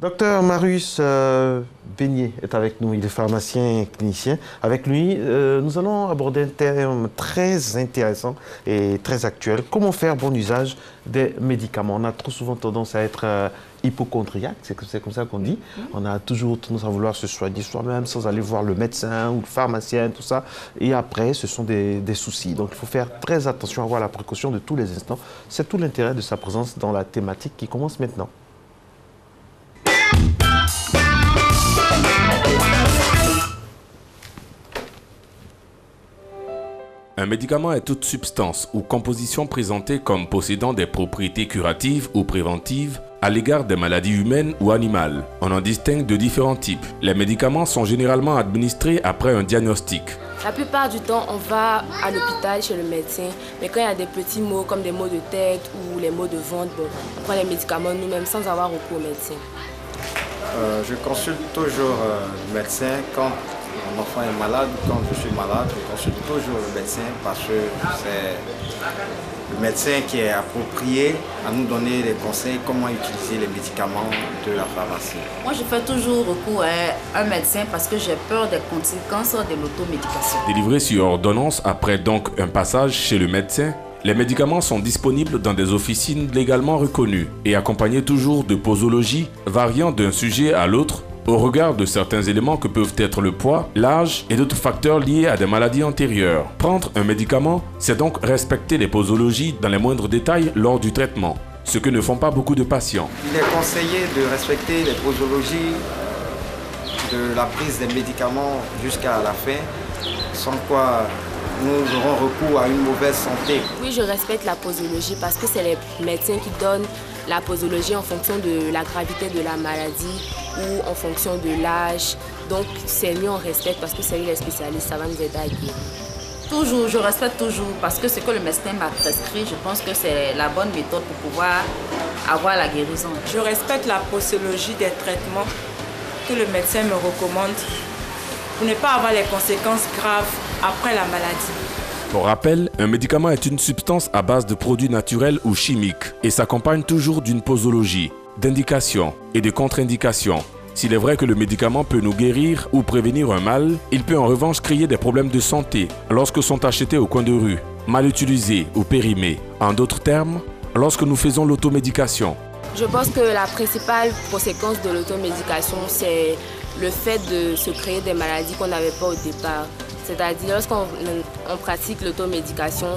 Docteur Marius Beignet est avec nous, il est pharmacien et clinicien. Avec lui, nous allons aborder un thème très intéressant et très actuel. Comment faire bon usage des médicaments? On a trop souvent tendance à être hypocondriaque, c'est comme ça qu'on dit. On a toujours tendance à vouloir se soigner soi-même sans aller voir le médecin ou le pharmacien, tout ça. Et après, ce sont des soucis. Donc il faut faire très attention, avoir la précaution de tous les instants. C'est tout l'intérêt de sa présence dans la thématique qui commence maintenant. Un médicament est toute substance ou composition présentée comme possédant des propriétés curatives ou préventives à l'égard des maladies humaines ou animales. On en distingue de différents types. Les médicaments sont généralement administrés après un diagnostic. La plupart du temps, on va à l'hôpital chez le médecin, mais quand il y a des petits maux comme des maux de tête ou les maux de ventre, on prend les médicaments nous-mêmes sans avoir recours au médecin. Je consulte toujours le médecin quand mon enfant est malade, quand je suis malade, je consulte toujours le médecin parce que c'est le médecin qui est approprié à nous donner des conseils comment utiliser les médicaments de la pharmacie. Moi, je fais toujours recours à un médecin parce que j'ai peur des conséquences de l'automédication. Délivrés sur ordonnance après donc un passage chez le médecin, les médicaments sont disponibles dans des officines légalement reconnues et accompagnés toujours de posologie variant d'un sujet à l'autre au regard de certains éléments que peuvent être le poids, l'âge et d'autres facteurs liés à des maladies antérieures. Prendre un médicament, c'est donc respecter les posologies dans les moindres détails lors du traitement, ce que ne font pas beaucoup de patients. Il est conseillé de respecter les posologies de la prise des médicaments jusqu'à la fin, sans quoi nous aurons recours à une mauvaise santé. Oui, je respecte la posologie parce que c'est les médecins qui donnent la posologie en fonction de la gravité de la maladie ou en fonction de l'âge. Donc c'est mieux on respecte parce que c'est lui les spécialistes, ça va nous aider à guérir. Toujours, je respecte toujours parce que ce que le médecin m'a prescrit, je pense que c'est la bonne méthode pour pouvoir avoir la guérison. Je respecte la posologie des traitements que le médecin me recommande pour ne pas avoir les conséquences graves après la maladie. Pour rappel, un médicament est une substance à base de produits naturels ou chimiques et s'accompagne toujours d'une posologie, d'indications et de contre-indications. S'il est vrai que le médicament peut nous guérir ou prévenir un mal, il peut en revanche créer des problèmes de santé lorsque sont achetés au coin de rue, mal utilisés ou périmés. En d'autres termes, lorsque nous faisons l'automédication. Je pense que la principale conséquence de l'automédication, c'est le fait de se créer des maladies qu'on n'avait pas au départ. C'est-à-dire, lorsqu'on pratique l'automédication,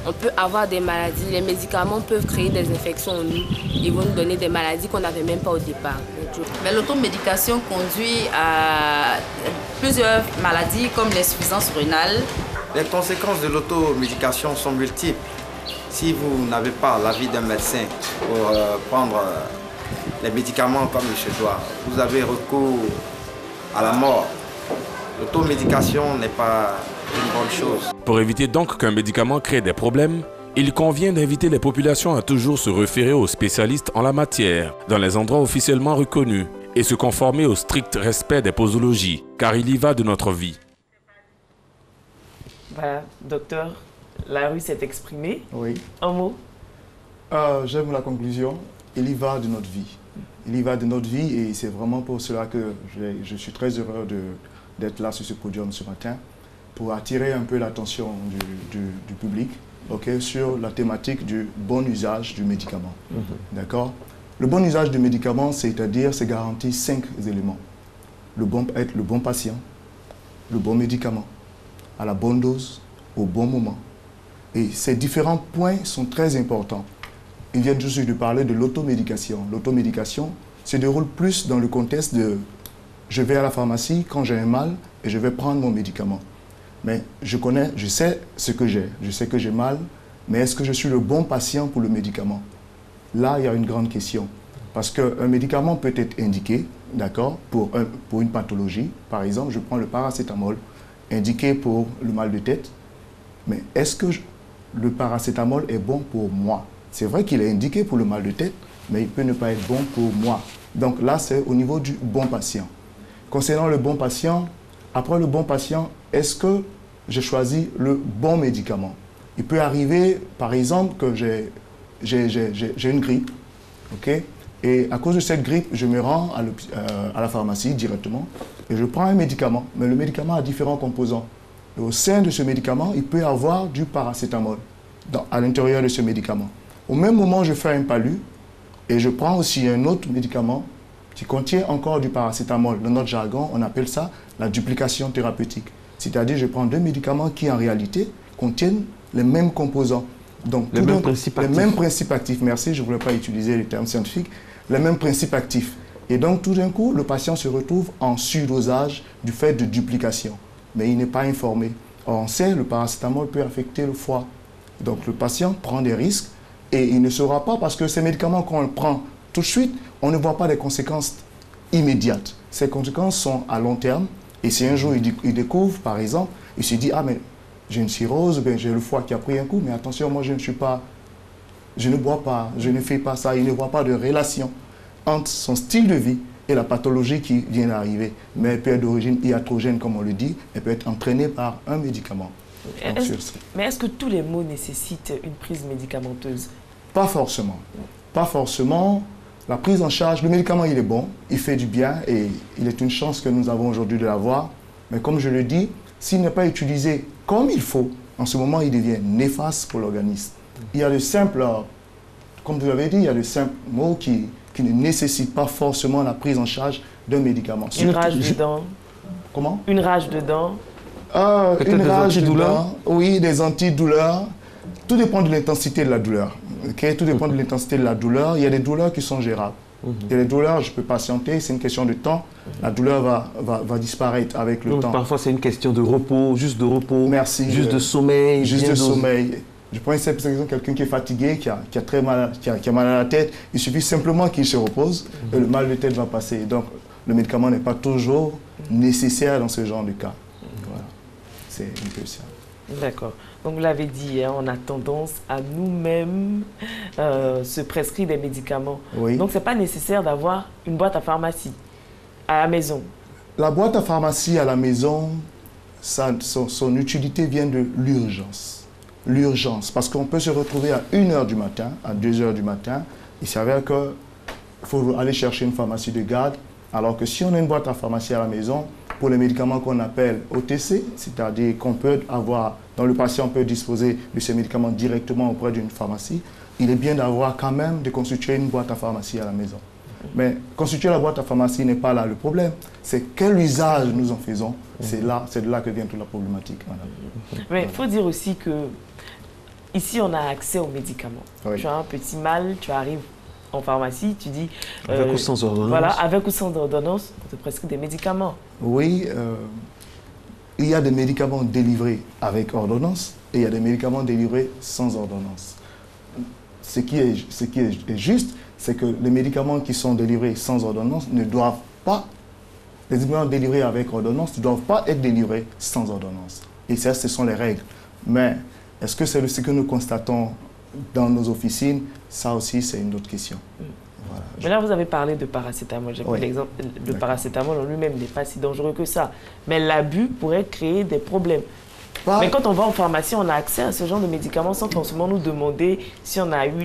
on peut avoir des maladies. Les médicaments peuvent créer des infections en nous. Ils vont nous donner des maladies qu'on n'avait même pas au départ. Mais l'automédication conduit à plusieurs maladies comme l'insuffisance rénale. Les conséquences de l'automédication sont multiples. Si vous n'avez pas l'avis d'un médecin pour prendre les médicaments comme il se doit, vous avez recours à la mort. L'automédication n'est pas une bonne chose. Pour éviter donc qu'un médicament crée des problèmes, il convient d'inviter les populations à toujours se référer aux spécialistes en la matière, dans les endroits officiellement reconnus, et se conformer au strict respect des posologies, car il y va de notre vie. Voilà, docteur, la rue s'est exprimée. Oui. Un mot? J'aime la conclusion. Il y va de notre vie. Il y va de notre vie et c'est vraiment pour cela que je suis très heureux d'être là sur ce podium ce matin pour attirer un peu l'attention du public, sur la thématique du bon usage du médicament. D'accord? Le bon usage du médicament, c'est-à-dire, c'est garantit 5 éléments. Être le bon patient, le bon médicament, à la bonne dose, au bon moment. Et ces différents points sont très importants. Ils viennent juste de parler de l'automédication. L'automédication se déroule plus dans le contexte de je vais à la pharmacie quand j'ai un mal et je vais prendre mon médicament. Mais je sais ce que j'ai, je sais que j'ai mal, mais est-ce que je suis le bon patient pour le médicament? Là, il y a une grande question. Parce qu'un médicament peut être indiqué, d'accord, pour une pathologie. Par exemple, je prends le paracétamol, indiqué pour le mal de tête. Mais est-ce que le paracétamol est bon pour moi? C'est vrai qu'il est indiqué pour le mal de tête, mais il peut ne pas être bon pour moi. Donc là, c'est au niveau du bon patient. Concernant le bon patient, après le bon patient, est-ce que j'ai choisi le bon médicament? Il peut arriver, par exemple, que j'ai une grippe, ok? Et à cause de cette grippe, je me rends à la pharmacie directement et je prends un médicament. Mais le médicament a différents composants. Et au sein de ce médicament, il peut y avoir du paracétamol à l'intérieur de ce médicament. Au même moment, je fais un palu et je prends aussi un autre médicament qui contient encore du paracétamol. Dans notre jargon, on appelle ça la duplication thérapeutique. C'est-à-dire, je prends deux médicaments qui, en réalité, contiennent les mêmes composants. Donc, les mêmes principes actifs. Merci, je ne voulais pas utiliser les termes scientifiques. Les mêmes principes actifs. Et donc, tout d'un coup, le patient se retrouve en surdosage du fait de duplication. Mais il n'est pas informé. Or, on sait, le paracétamol peut affecter le foie. Donc, le patient prend des risques et il ne saura pas parce que ces médicaments, quand on le prend tout de suite, on ne voit pas les conséquences immédiates. Ces conséquences sont à long terme. Et si un jour il découvre, par exemple, il se dit, ah, mais j'ai une cirrhose, j'ai le foie qui a pris un coup, mais attention, moi, je ne bois pas, je ne fais pas ça. Il ne voit pas de relation entre son style de vie et la pathologie qui vient d'arriver. Mais elle peut être d'origine iatrogène, comme on le dit, elle peut être entraînée par un médicament. Mais est-ce que tous les maux nécessitent une prise médicamenteuse? Pas forcément. Pas forcément. La prise en charge, le médicament, il est bon, il fait du bien et il est une chance que nous avons aujourd'hui de l'avoir. Mais comme je le dis, s'il n'est pas utilisé comme il faut, en ce moment, il devient néfaste pour l'organisme. Il y a de simples, comme vous l'avez dit, il y a de simples maux qui ne nécessitent pas forcément la prise en charge d'un médicament. Une rage de dents. Comment? Une rage de dents. Une rage de dents, oui, des antidouleurs. Tout dépend de l'intensité de la douleur. Okay? Tout dépend de l'intensité de la douleur. Il y a des douleurs qui sont gérables. Il y a des douleurs, je peux patienter, c'est une question de temps. La douleur va disparaître avec le temps. Parfois, c'est une question de repos, juste de repos. Merci. Juste de sommeil. Juste de sommeil. Je prends par exemple quelqu'un qui est fatigué, qui a très mal, qui a mal à la tête. Il suffit simplement qu'il se repose et le mal de tête va passer. Donc, le médicament n'est pas toujours nécessaire dans ce genre de cas. Voilà. C'est un peu ça. D'accord. Donc, vous l'avez dit, hein, on a tendance à nous-mêmes se prescrire des médicaments. Oui. Donc, ce n'est pas nécessaire d'avoir une boîte à pharmacie à la maison. La boîte à pharmacie à la maison, son utilité vient de l'urgence. L'urgence, parce qu'on peut se retrouver à 1h du matin, à 2h du matin. Il s'avère qu'il faut aller chercher une pharmacie de garde, alors que si on a une boîte à pharmacie à la maison, pour les médicaments qu'on appelle OTC, c'est-à-dire qu'on peut avoir, dont le patient peut disposer de ces médicaments directement auprès d'une pharmacie, il est bien d'avoir quand même de constituer une boîte à pharmacie à la maison. Mais constituer la boîte à pharmacie n'est pas là le problème. C'est quel usage nous en faisons. C'est de là que vient toute la problématique. Madame. Mais il faut dire aussi que ici, on a accès aux médicaments. Oui. Tu as un petit mal, tu arrives en pharmacie, tu dis... avec ou sans ordonnance. Voilà, avec ou sans ordonnance, on te prescrit des médicaments. Oui, il y a des médicaments délivrés avec ordonnance et il y a des médicaments délivrés sans ordonnance. Ce qui est juste, c'est que les médicaments qui sont délivrés sans ordonnance ne doivent pas, les médicaments délivrés avec ordonnance ne doivent pas être délivrés sans ordonnance. Et ça, ce sont les règles. Mais est-ce que c'est ce que nous constatons dans nos officines? Ça aussi, c'est une autre question. Voilà. Mais là, vous avez parlé de paracétamol. J'ai pris l'exemple de paracétamol en lui-même n'est pas si dangereux que ça. Mais l'abus pourrait créer des problèmes. Mais quand on va en pharmacie, on a accès à ce genre de médicaments sans forcément nous demander si on a eu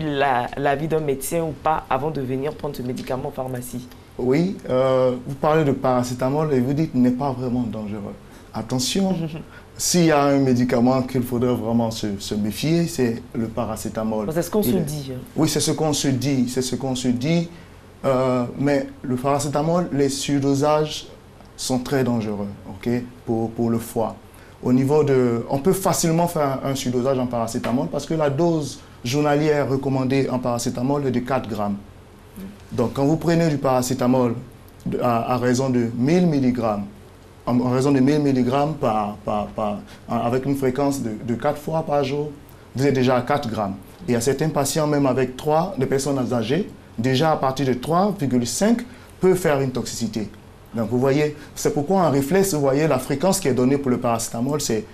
l'avis d'un médecin ou pas avant de venir prendre ce médicament en pharmacie. Oui, vous parlez de paracétamol et vous dites qu'il n'est pas vraiment dangereux. Attention, s'il y a un médicament qu'il faudrait vraiment se méfier, c'est le paracétamol. C'est ce qu'on se dit. Oui, c'est ce qu'on se dit. C'est ce qu'on se dit. Mais le paracétamol, les surdosages sont très dangereux, okay, pour le foie. Au niveau de, on peut facilement faire un surdosage en paracétamol parce que la dose journalière recommandée en paracétamol est de 4 grammes. Donc, quand vous prenez du paracétamol à raison de 1000 mg, en raison de 1000 mg avec une fréquence de 4 fois par jour, vous êtes déjà à 4 grammes. Et à certains patients, même avec 3, des personnes âgées, déjà à partir de 3,5 peut faire une toxicité. Donc vous voyez, c'est pourquoi en réflexe, vous voyez, la fréquence qui est donnée pour le paracétamol, c'est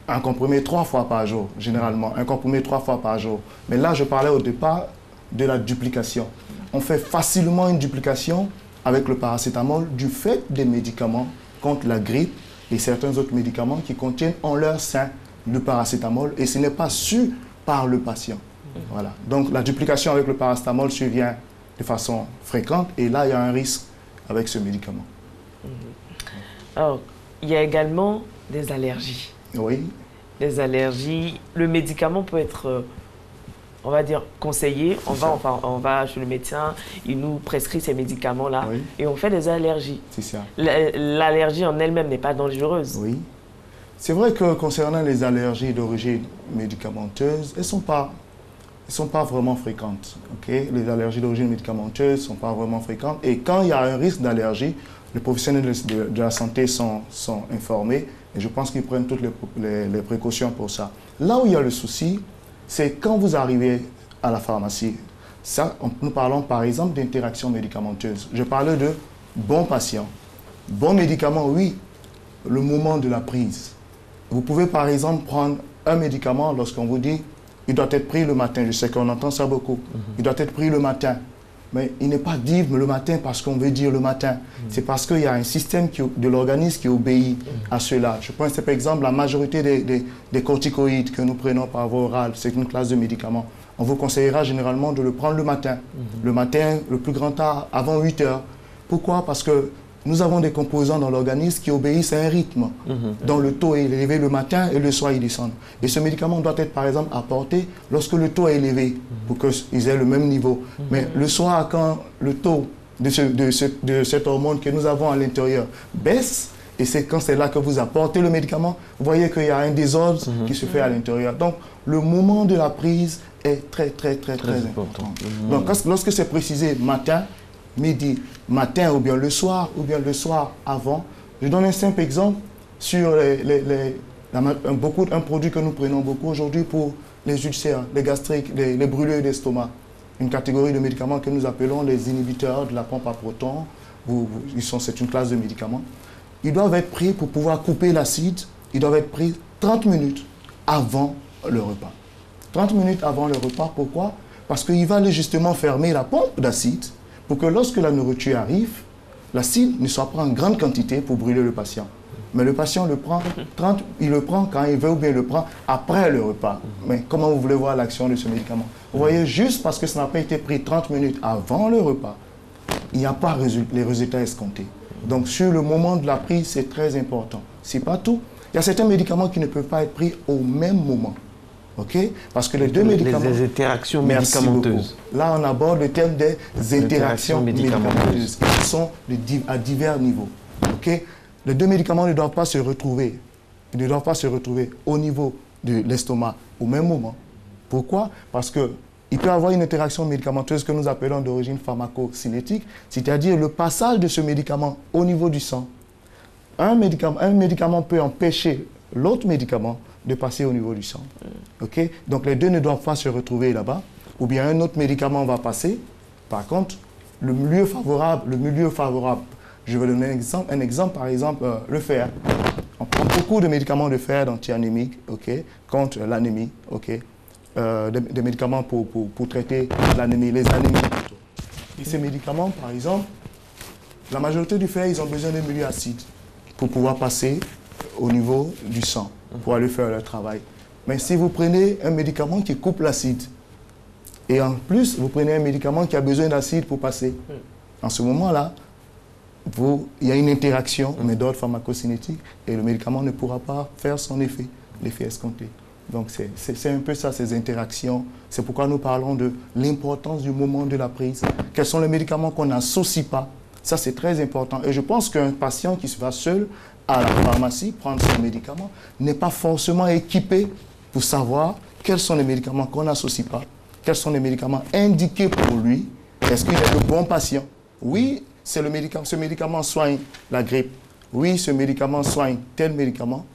un comprimé 3 fois par jour, généralement. Un comprimé 3 fois par jour. Mais là, je parlais au départ de la duplication. On fait facilement une duplication avec le paracétamol du fait des médicaments contre la grippe et certains autres médicaments qui contiennent en leur sein le paracétamol et ce n'est pas su par le patient. Voilà. Donc la duplication avec le paracétamol survient de façon fréquente et là, il y a un risque avec ce médicament. Alors, il y a également des allergies. Oui. Des allergies. Le médicament peut être, on va dire, conseillé. On va chez le médecin, il nous prescrit ces médicaments-là et on fait des allergies. C'est ça. L'allergie en elle-même n'est pas dangereuse. Oui. C'est vrai que concernant les allergies d'origine médicamenteuse, elles ne sont pas vraiment fréquentes. Okay? Les allergies d'origine médicamenteuse ne sont pas vraiment fréquentes. Et quand il y a un risque d'allergie, les professionnels de la santé sont informés et je pense qu'ils prennent toutes les précautions pour ça. Là où il y a le souci, c'est quand vous arrivez à la pharmacie. Ça, nous parlons par exemple d'interaction médicamenteuse. Je parlais de bons patients. Bons médicaments, oui, le moment de la prise. Vous pouvez par exemple prendre un médicament lorsqu'on vous dit il doit être pris le matin. Je sais qu'on entend ça beaucoup. Il doit être pris le matin. Mais il n'est pas dit le matin parce qu'on veut dire le matin. C'est parce qu'il y a un système de l'organisme qui obéit à cela. Je prends par exemple la majorité des corticoïdes que nous prenons par voie orale. C'est une classe de médicaments. On vous conseillera généralement de le prendre le matin. Le matin, le plus grand tard, avant 8 heures. Pourquoi? Parce que nous avons des composants dans l'organisme qui obéissent à un rythme, dont le taux est élevé le matin et le soir il descend. Et ce médicament doit être par exemple apporté lorsque le taux est élevé, pour qu'ils aient le même niveau. Mais le soir, quand le taux de cette hormone que nous avons à l'intérieur baisse, et c'est quand c'est là que vous apportez le médicament, vous voyez qu'il y a un désordre qui se fait à l'intérieur. Donc, le moment de la prise est très important. Donc, lorsque c'est précisé matin, midi, matin ou bien le soir avant. Je donne un simple exemple sur un produit que nous prenons beaucoup aujourd'hui pour les ulcères, les gastriques, les brûlures d'estomac. Une catégorie de médicaments que nous appelons les inhibiteurs de la pompe à protons. C'est une classe de médicaments. Ils doivent être pris pour pouvoir couper l'acide. Ils doivent être pris 30 minutes avant le repas. 30 minutes avant le repas, pourquoi? Parce qu'il va aller justement fermer la pompe d'acide pour que lorsque la nourriture arrive, l'acide ne soit pas en grande quantité pour brûler le patient. Mais le patient le prend, il le prend quand il veut ou bien il le prend après le repas. Mais comment vous voulez voir l'action de ce médicament? Vous voyez, juste parce que ça n'a pas été pris 30 minutes avant le repas, il n'y a pas les résultats escomptés. Donc sur le moment de la prise, c'est très important. C'est pas tout. Il y a certains médicaments qui ne peuvent pas être pris au même moment. Okay? Parce que les deux médicaments... Les interactions médicamenteuses. Là, on aborde le thème des interactions médicamenteuses qui sont à divers niveaux. Okay? Les deux médicaments ne doivent pas se retrouver. Ils ne doivent pas se retrouver au niveau de l'estomac au même moment. Pourquoi? Parce qu'il peut y avoir une interaction médicamenteuse que nous appelons d'origine pharmacocinétique, c'est-à-dire le passage de ce médicament au niveau du sang. Un médicament peut empêcher l'autre médicament de passer au niveau du sang. Okay? Donc les deux ne doivent pas se retrouver là-bas. Ou bien un autre médicament va passer. Par contre, le milieu favorable, je vais donner un exemple par exemple, le fer. On prend beaucoup de médicaments de fer anti-anémiques, contre l'anémie, des médicaments pour traiter l'anémie, les anémies plutôt. Et ces médicaments, par exemple, la majorité du fer, ils ont besoin d'un milieu acide pour pouvoir passer au niveau du sang, pour aller faire leur travail. Mais si vous prenez un médicament qui coupe l'acide, et en plus, vous prenez un médicament qui a besoin d'acide pour passer, en ce moment-là, il y a une interaction, mais d'ordre pharmacocinétique, et le médicament ne pourra pas faire son effet, l'effet escompté. Donc c'est un peu ça, ces interactions. C'est pourquoi nous parlons de l'importance du moment de la prise. Quels sont les médicaments qu'on n'associe pas? Ça, c'est très important. Et je pense qu'un patient qui se va seul à la pharmacie prendre son médicament n'est pas forcément équipé pour savoir quels sont les médicaments qu'on n'associe pas, quels sont les médicaments indiqués pour lui. Est-ce qu'il est le bon patient? Oui, ce médicament soigne la grippe. Oui, ce médicament soigne tel médicament,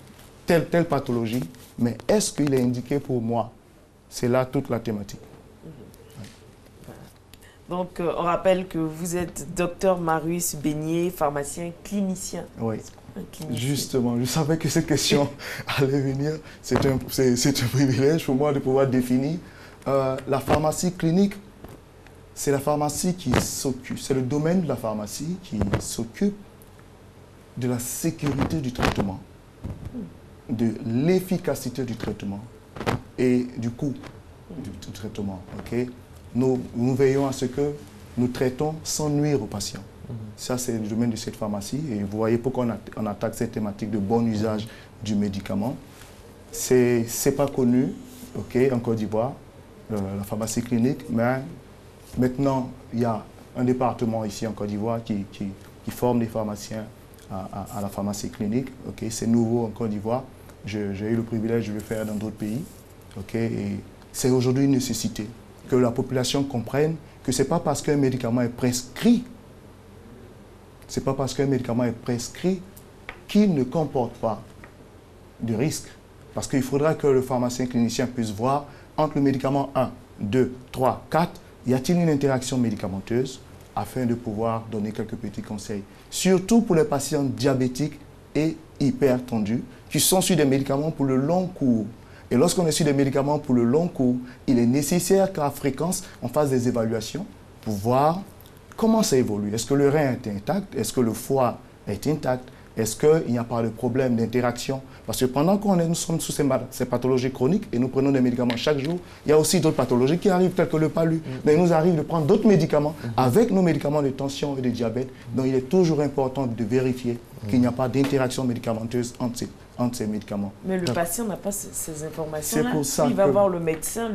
telle pathologie. Mais est-ce qu'il est indiqué pour moi? C'est là toute la thématique. Donc, on rappelle que vous êtes docteur Marius Beignet, pharmacien clinicien. Oui, justement. Je savais que cette question allait venir. C'est un privilège pour moi de pouvoir définir. La pharmacie clinique, c'est la pharmacie qui s'occupe, c'est le domaine de la pharmacie qui s'occupe de la sécurité du traitement, de l'efficacité du traitement et du coût du traitement. Okay? Nous veillons à ce que nous traitons sans nuire aux patients. Ça, c'est le domaine de cette pharmacie. Et vous voyez pourquoi on attaque cette thématique de bon usage du médicament. Ce n'est pas connu, en Côte d'Ivoire, la pharmacie clinique, mais maintenant, il y a un département ici en Côte d'Ivoire qui forme des pharmaciens à la pharmacie clinique. C'est nouveau en Côte d'Ivoire. J'ai eu le privilège de le faire dans d'autres pays. Et c'est aujourd'hui une nécessité que la population comprenne que ce n'est pas parce qu'un médicament est prescrit, qu'il ne comporte pas de risque. Parce qu'il faudra que le pharmacien clinicien puisse voir entre le médicament 1, 2, 3, 4, y a-t-il une interaction médicamenteuse afin de pouvoir donner quelques petits conseils. Surtout pour les patients diabétiques et hypertendus qui sont sur des médicaments pour le long cours. Et lorsqu'on est sur des médicaments pour le long cours, il est nécessaire qu'à fréquence, on fasse des évaluations pour voir comment ça évolue. Est-ce que le rein est intact? Est-ce que le foie est intact? Est-ce qu'il n'y a pas de problème d'interaction? Parce que pendant que nous sommes sous ces pathologies chroniques et nous prenons des médicaments chaque jour, il y a aussi d'autres pathologies qui arrivent, telles que le palud. Mais il nous arrive de prendre d'autres médicaments avec nos médicaments de tension et de diabète. Donc il est toujours important de vérifier qu'il n'y a pas d'interaction médicamenteuse entre ces médicaments. Mais le patient n'a pas ces informations-là. C'est pour ça il va voir le médecin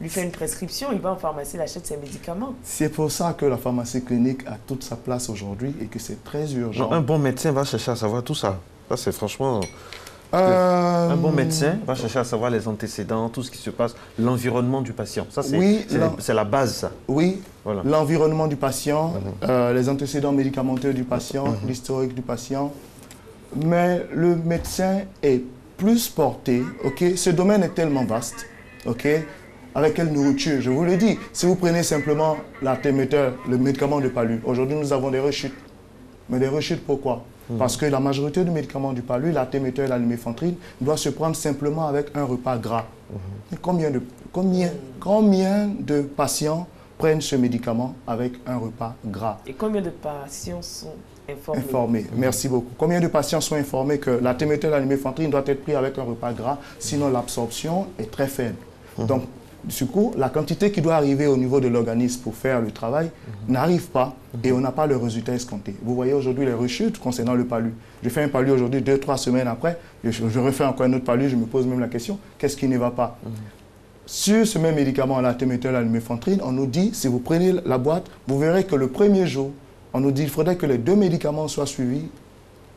lui fait une prescription, il va en pharmacie, il achète ses médicaments. C'est pour ça que la pharmacie clinique a toute sa place aujourd'hui et que c'est très urgent. Non, un bon médecin va chercher à savoir tout ça. Ça, c'est franchement... Un bon médecin va chercher à savoir les antécédents, tout ce qui se passe, l'environnement du patient. Ça, c'est la base, ça. Oui, voilà. L'environnement du patient, les antécédents médicamenteux du patient, l'historique du patient. Mais le médecin est plus porté, ce domaine est tellement vaste, avec quelle nourriture? Je vous le dis, si vous prenez simplement l'artéméteur, le médicament de palud, aujourd'hui nous avons des rechutes. Mais des rechutes pourquoi? Parce que la majorité du médicament du palud, l'artéméteur et la lumefantrine, doit se prendre simplement avec un repas gras. Et combien de patients prennent ce médicament avec un repas gras? Et combien de patients sont informés? Informés, merci beaucoup. Combien de patients sont informés que l'artéméteur et la lumefantrine doit être pris avec un repas gras, sinon l'absorption est très faible. Donc, du coup, la quantité qui doit arriver au niveau de l'organisme pour faire le travail n'arrive pas et on n'a pas le résultat escompté. Vous voyez aujourd'hui les rechutes concernant le palud. Je fais un palud aujourd'hui, 2-3 semaines après, je refais encore un autre palud, je me pose même la question, qu'est-ce qui ne va pas? Sur ce même médicament, l'artéméteur, la lumefantrine, on nous dit, si vous prenez la boîte, vous verrez que le premier jour, on nous dit qu'il faudrait que les 2 médicaments soient suivis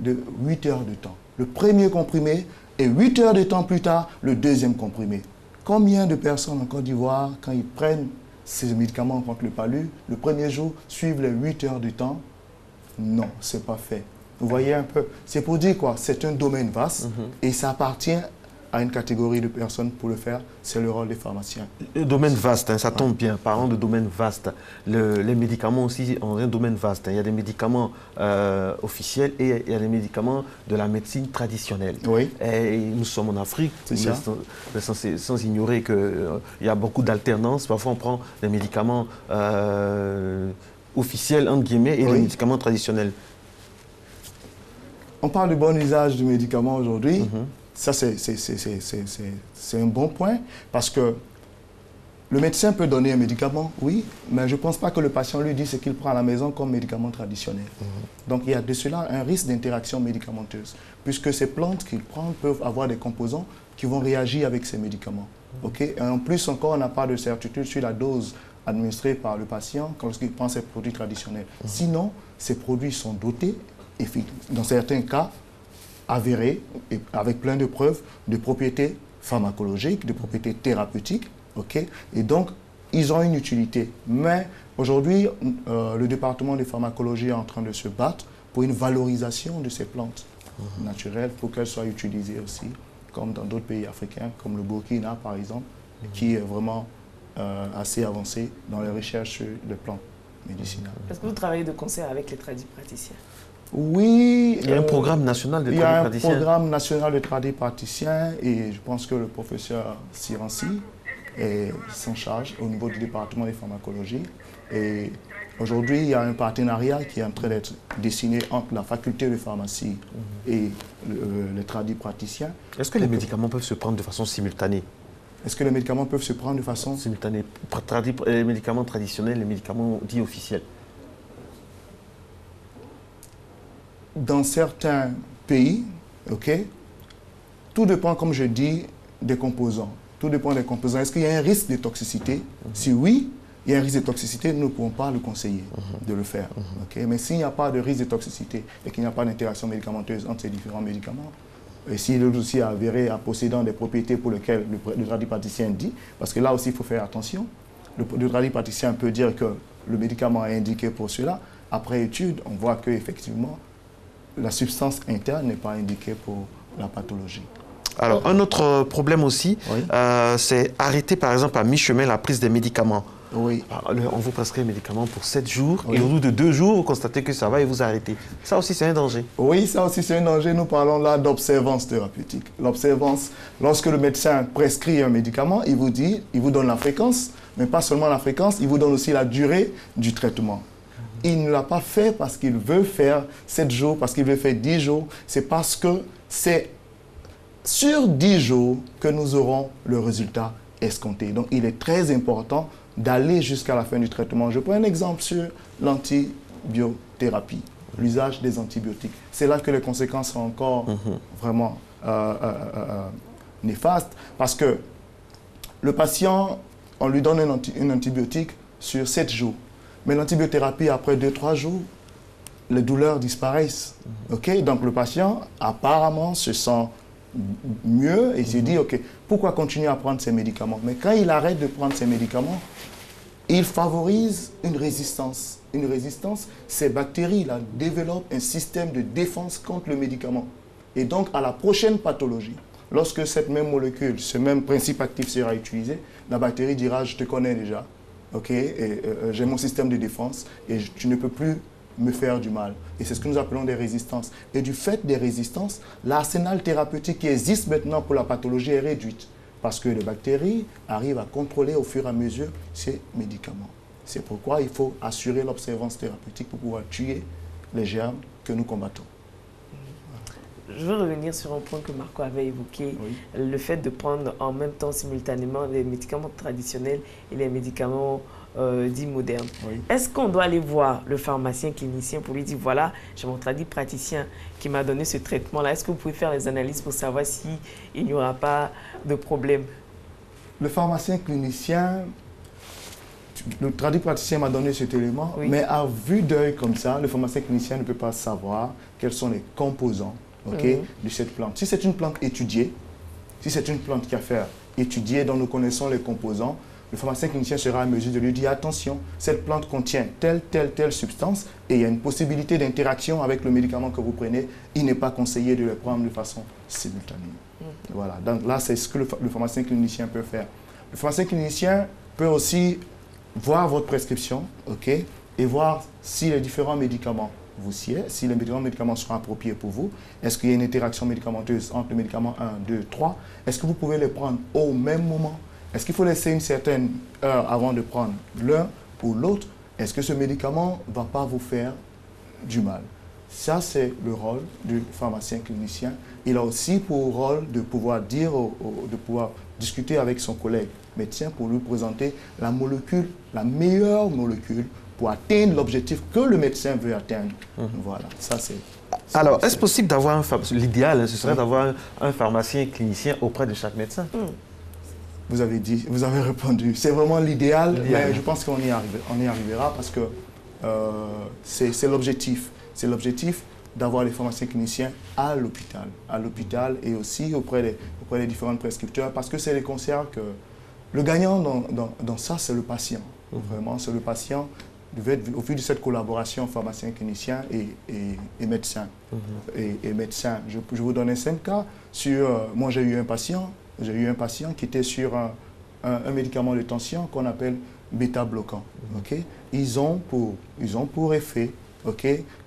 de 8 heures de temps. Le premier comprimé et 8 heures de temps plus tard, le deuxième comprimé. Combien de personnes en Côte d'Ivoire, quand ils prennent ces médicaments contre le palud, le premier jour, suivent les 8 heures de temps? Non, ce n'est pas fait. Vous voyez un peu? C'est pour dire quoi? C'est un domaine vaste et ça appartient à une catégorie de personnes pour le faire. C'est le rôle des pharmaciens. Le domaine vaste, ça tombe bien. Parlons de domaine vaste. Les médicaments aussi ont un domaine vaste. Il y a des médicaments officiels et il y a des médicaments de la médecine traditionnelle. Oui. Et nous sommes en Afrique, sans ignorer qu'il y a beaucoup d'alternance. Parfois, on prend des médicaments officiels, entre guillemets, et des médicaments traditionnels. On parle du bon usage du médicament aujourd'hui. Ça, c'est un bon point parce que le médecin peut donner un médicament, oui, mais je ne pense pas que le patient lui dise ce qu'il prend à la maison comme médicament traditionnel. Donc, il y a de cela un risque d'interaction médicamenteuse puisque ces plantes qu'il prend peuvent avoir des composants qui vont réagir avec ces médicaments. Et en plus, encore, on n'a pas de certitude sur la dose administrée par le patient lorsqu'il prend ces produits traditionnels. Sinon, ces produits sont dotés, et dans certains cas, avérés, et avec plein de preuves, de propriétés pharmacologiques, de propriétés thérapeutiques. Et donc, ils ont une utilité. Mais aujourd'hui, le département de pharmacologie est en train de se battre pour une valorisation de ces plantes naturelles pour qu'elles soient utilisées aussi, comme dans d'autres pays africains, comme le Burkina par exemple, qui est vraiment assez avancé dans les recherches sur les plantes médicinales. Est-ce que vous travaillez de concert avec les tradipraticiens? Oui. Il y a un programme national de tradipraticiens. Il y a un programme national de tradipraticiens et je pense que le professeur Siransi s'en charge au niveau du département de pharmacologie. Et aujourd'hui, il y a un partenariat qui est en train d'être dessiné entre la faculté de pharmacie et les tradipraticiens. Est-ce que les médicaments peuvent se prendre de façon simultanée? Est-ce que les médicaments peuvent se prendre de façon simultanée? Les médicaments traditionnels, les médicaments dits officiels. Dans certains pays, ok, tout dépend, comme je dis, des composants. Tout dépend des composants. Est-ce qu'il y a un risque de toxicité? Si oui, il y a un risque de toxicité, nous ne pouvons pas le conseiller de le faire. Okay? Mais s'il n'y a pas de risque de toxicité et qu'il n'y a pas d'interaction médicamenteuse entre ces différents médicaments, et s'il est aussi avéré en possédant des propriétés pour lesquelles le tradipraticien dit, parce que là aussi il faut faire attention, le tradipraticien peut dire que le médicament est indiqué pour cela. Après étude, on voit qu'effectivement, la substance interne n'est pas indiquée pour la pathologie. Alors, un autre problème aussi, oui, c'est arrêter par exemple à mi-chemin la prise des médicaments. Oui. On vous prescrit les médicaments pour 7 jours, oui, et au bout de 2 jours, vous constatez que ça va et vous arrêtez. Ça aussi, c'est un danger. Oui, ça aussi, c'est un danger. Nous parlons là d'observance thérapeutique. L'observance, lorsque le médecin prescrit un médicament, il vous donne la fréquence, mais pas seulement la fréquence, il vous donne aussi la durée du traitement. Il ne l'a pas fait parce qu'il veut faire 7 jours, parce qu'il veut faire 10 jours. C'est parce que c'est sur 10 jours que nous aurons le résultat escompté. Donc, il est très important d'aller jusqu'à la fin du traitement. Je prends un exemple sur l'antibiothérapie, l'usage des antibiotiques. C'est là que les conséquences sont encore vraiment néfastes, parce que le patient, on lui donne un antibiotique sur 7 jours. Mais l'antibiothérapie, après 2-3 jours, les douleurs disparaissent. Okay? Donc le patient, apparemment, se sent mieux et se dit, OK, pourquoi continuer à prendre ces médicaments? Mais quand il arrête de prendre ces médicaments, il favorise une résistance. Une résistance, ces bactéries-là développent un système de défense contre le médicament. Et donc, à la prochaine pathologie, lorsque cette même molécule, ce même principe actif sera utilisé, la bactérie dira, je te connais déjà. Ok, j'ai mon système de défense et tu ne peux plus me faire du mal. Et c'est ce que nous appelons des résistances. Et du fait des résistances, l'arsenal thérapeutique qui existe maintenant pour la pathologie est réduite parce que les bactéries arrivent à contrôler au fur et à mesure ces médicaments. C'est pourquoi il faut assurer l'observance thérapeutique pour pouvoir tuer les germes que nous combattons. Je veux revenir sur un point que Marco avait évoqué, oui, le fait de prendre en même temps simultanément les médicaments traditionnels et les médicaments dits modernes. Oui. Est-ce qu'on doit aller voir le pharmacien clinicien pour lui dire, voilà, j'ai mon praticien qui m'a donné ce traitement-là, est-ce que vous pouvez faire les analyses pour savoir s'il n'y aura pas de problème? Le pharmacien clinicien, le praticien m'a donné cet élément, oui, mais à vue d'œil comme ça, le pharmacien clinicien ne peut pas savoir quels sont les composants de cette plante. Si c'est une plante étudiée, si c'est une plante qui a fait étudier, dont nous connaissons les composants, le pharmacien clinicien sera à mesure de lui dire, attention, cette plante contient telle substance et il y a une possibilité d'interaction avec le médicament que vous prenez. Il n'est pas conseillé de le prendre de façon simultanée. Voilà, donc là, c'est ce que le pharmacien clinicien peut faire. Le pharmacien clinicien peut aussi voir votre prescription, et voir si les différents médicaments vous sied, si les médicaments sont appropriés pour vous. Est-ce qu'il y a une interaction médicamenteuse entre le médicament 1, 2, 3? Est-ce que vous pouvez les prendre au même moment? Est-ce qu'il faut laisser une certaine heure avant de prendre l'un ou l'autre? Est-ce que ce médicament ne va pas vous faire du mal? Ça, c'est le rôle du pharmacien clinicien. Il a aussi pour rôle de pouvoir dire, de pouvoir discuter avec son collègue médecin pour lui présenter la molécule, la meilleure molécule pour atteindre l'objectif que le médecin veut atteindre. Voilà, ça c'est... Alors, est-ce possible d'avoir l'idéal, ce serait d'avoir un pharmacien clinicien auprès de chaque médecin? Vous avez dit, vous avez répondu. C'est vraiment l'idéal, mais je pense qu'on y arrivera parce que c'est l'objectif. C'est l'objectif d'avoir les pharmaciens cliniciens à l'hôpital et aussi auprès des différents prescripteurs, parce que c'est les concerts que le gagnant dans ça, c'est le patient. Vraiment, c'est le patient. Au vu de cette collaboration pharmacien clinicien et médecin. Et médecin. Je vous donne un simple cas. Moi, j'ai eu un patient qui était sur un médicament de tension qu'on appelle bêta-bloquant. Ils ont pour effet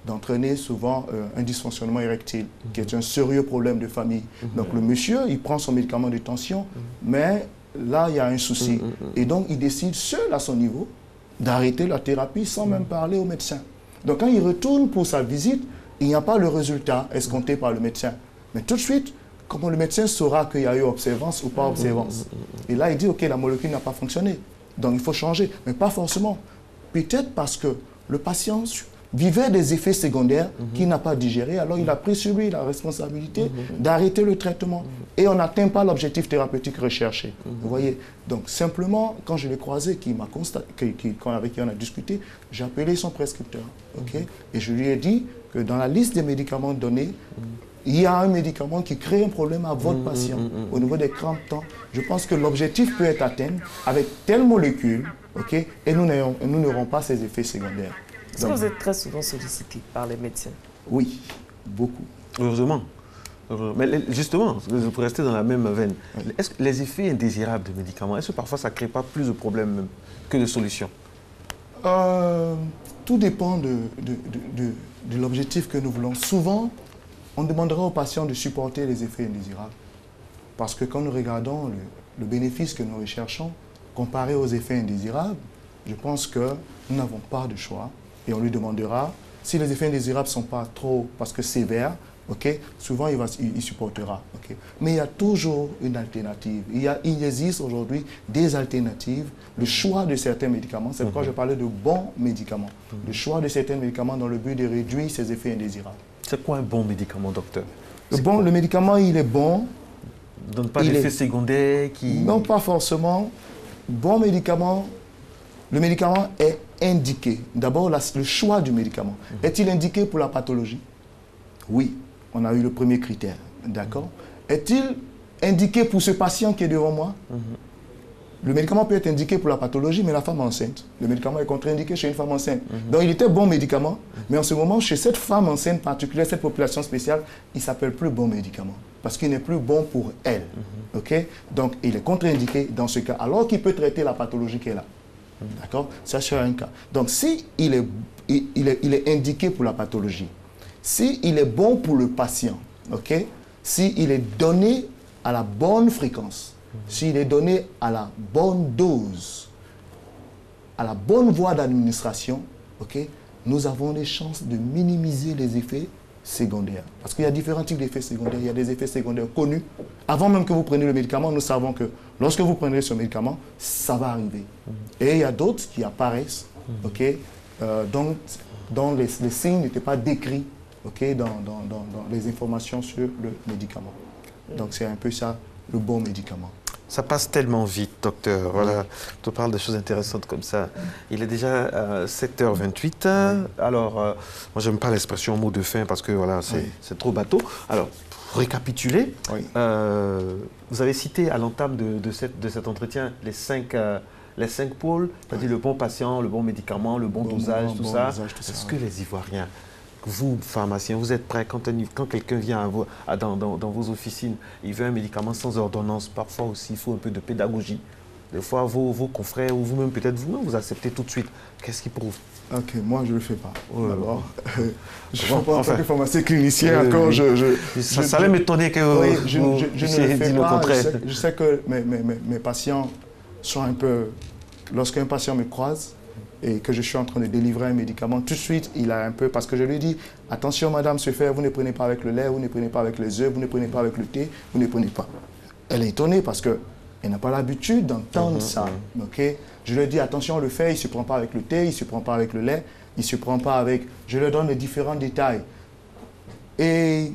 d'entraîner souvent un dysfonctionnement érectile, qui est un sérieux problème de famille. Donc le monsieur, il prend son médicament de tension, mais là, il y a un souci. Et donc, il décide seul à son niveau d'arrêter la thérapie sans même parler au médecin. Donc, quand il retourne pour sa visite, il n'y a pas le résultat escompté par le médecin. Mais tout de suite, comment le médecin saura qu'il y a eu observance ou pas observance? Et là, il dit, OK, la molécule n'a pas fonctionné. Donc, il faut changer. Mais pas forcément. Peut-être parce que le patient vivait des effets secondaires qu'il n'a pas digérés. Alors, il a pris sur lui la responsabilité d'arrêter le traitement. Et on n'atteint pas l'objectif thérapeutique recherché. Vous voyez? Donc, simplement, quand je l'ai croisé, avec qui on a discuté, j'ai appelé son prescripteur. OK? Et je lui ai dit que dans la liste des médicaments donnés, il y a un médicament qui crée un problème à votre patient au niveau des crampes. Je pense que l'objectif peut être atteint avec telle molécule, OK, et nous n'aurons pas ces effets secondaires. Est-ce que vous êtes très souvent sollicité par les médecins? Oui, beaucoup. Heureusement. Mais justement, pour rester dans la même veine, est-ce que les effets indésirables des médicaments, est-ce que parfois ça ne crée pas plus de problèmes que de solutions? Tout dépend de l'objectif que nous voulons. Souvent, on demandera aux patients de supporter les effets indésirables. Parce que quand nous regardons le bénéfice que nous recherchons, comparé aux effets indésirables, je pense que nous n'avons pas de choix. Et on lui demandera, si les effets indésirables ne sont pas trop, parce que sévères, okay, souvent il supportera. Okay. Mais il y a toujours une alternative. Il existe aujourd'hui des alternatives. Le choix de certains médicaments, c'est pourquoi je parlais de bons médicaments. Le choix de certains médicaments dans le but de réduire ces effets indésirables. C'est quoi un bon médicament, docteur? Le médicament, il est bon. Il ne donne pas d'effets secondaires qui... Non, pas forcément. Bon médicament, le médicament est indiqué. D'abord, le choix du médicament. Est-il indiqué pour la pathologie? Oui, on a eu le premier critère. D'accord. Est-il indiqué pour ce patient qui est devant moi? Le médicament peut être indiqué pour la pathologie, mais la femme enceinte. Le médicament est contre-indiqué chez une femme enceinte. Donc, il était bon médicament, mais en ce moment, chez cette femme enceinte particulière, cette population spéciale, il ne s'appelle plus bon médicament, parce qu'il n'est plus bon pour elle. Okay? Donc, il est contre-indiqué dans ce cas, alors qu'il peut traiter la pathologie qu'elle a. D'accord? Ça, c'est un cas. Donc, si il est indiqué pour la pathologie, s'il est bon pour le patient, okay? S'il est donné à la bonne fréquence, s'il est donné à la bonne dose, à la bonne voie d'administration, okay, nous avons des chances de minimiser les effets secondaires. Parce qu'il y a différents types d'effets secondaires. Il y a des effets secondaires connus. Avant même que vous preniez le médicament, nous savons que lorsque vous prendrez ce médicament, ça va arriver. Et il y a d'autres qui apparaissent, okay, dont les signes n'étaient pas décrits, okay, dans les informations sur le médicament. Donc c'est un peu ça, le bon médicament. Ça passe tellement vite, docteur. Voilà, tu parles de choses intéressantes comme ça. Il est déjà 7h28. Alors, moi, j'aime pas l'expression mot de fin parce que voilà, c'est trop bateau. Alors, pour récapituler, vous avez cité à l'entame de cet entretien les cinq pôles, c'est-à-dire le bon patient, le bon médicament, le bon dosage, tout ça. Est-ce que les Ivoiriens, vous, pharmaciens, vous êtes prêts quand quelqu'un vient dans vos officines, il veut un médicament sans ordonnance, parfois aussi il faut un peu de pédagogie. Des fois, vos confrères ou vous-même, peut-être vous-même, vous acceptez tout de suite. Qu'est-ce qui prouve? Ok, moi je ne le fais pas. D'abord, je ne fais pas en tant que pharmacien clinicien encore. Ça allait m'étonner que je ne le fais pas. Je sais que mes patients sont un peu... Lorsqu'un patient me croise, et que je suis en train de délivrer un médicament, tout de suite, il a un peu... Parce que je lui dis, attention madame, ce fer, vous ne prenez pas avec le lait, vous ne prenez pas avec les œufs, vous ne prenez pas avec le thé, vous ne prenez pas. Elle est étonnée parce qu'elle n'a pas l'habitude d'entendre ça. Okay? Je lui dis, attention, le fer, il ne se prend pas avec le thé, il ne se prend pas avec le lait, il ne se prend pas avec... Je lui donne les différents détails. Et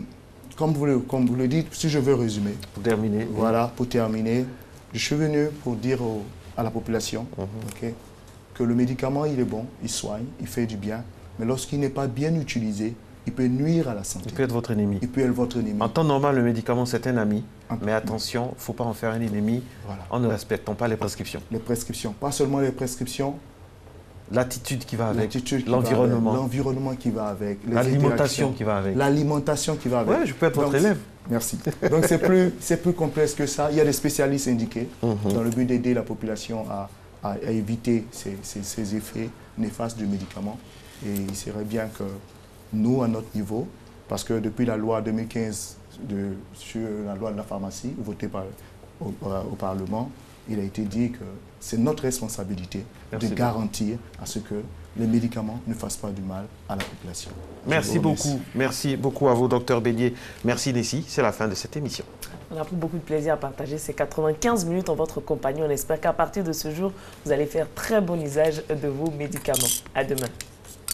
comme vous le dites, si je veux résumer... Pour terminer. Voilà, pour terminer, je suis venu pour dire à la population, okay, que le médicament, il est bon, il soigne, il fait du bien, mais lorsqu'il n'est pas bien utilisé, il peut nuire à la santé. Il peut être votre ennemi. Il peut être votre ennemi. En temps normal, le médicament, c'est un ami, mais attention, il ne faut pas en faire un ennemi en ne respectant pas les prescriptions. Les prescriptions, pas seulement les prescriptions. L'attitude qui va avec, l'environnement. L'environnement qui va avec. L'alimentation qui va avec. L'alimentation qui va avec. Oui, je peux être votre élève. Merci. Donc c'est plus complexe que ça. Il y a des spécialistes indiqués dans le but d'aider la population à éviter ces effets néfastes du médicament. Et il serait bien que nous, à notre niveau, parce que depuis la loi 2015 sur la loi de la pharmacie, votée au Parlement, il a été dit que c'est notre responsabilité de garantir à ce que les médicaments ne fassent pas du mal à la population. Merci beaucoup. Merci beaucoup à vous, Dr Bélier. Merci, Nessie. C'est la fin de cette émission. On a pris beaucoup de plaisir à partager ces 95 minutes en votre compagnie. On espère qu'à partir de ce jour, vous allez faire très bon usage de vos médicaments. À demain.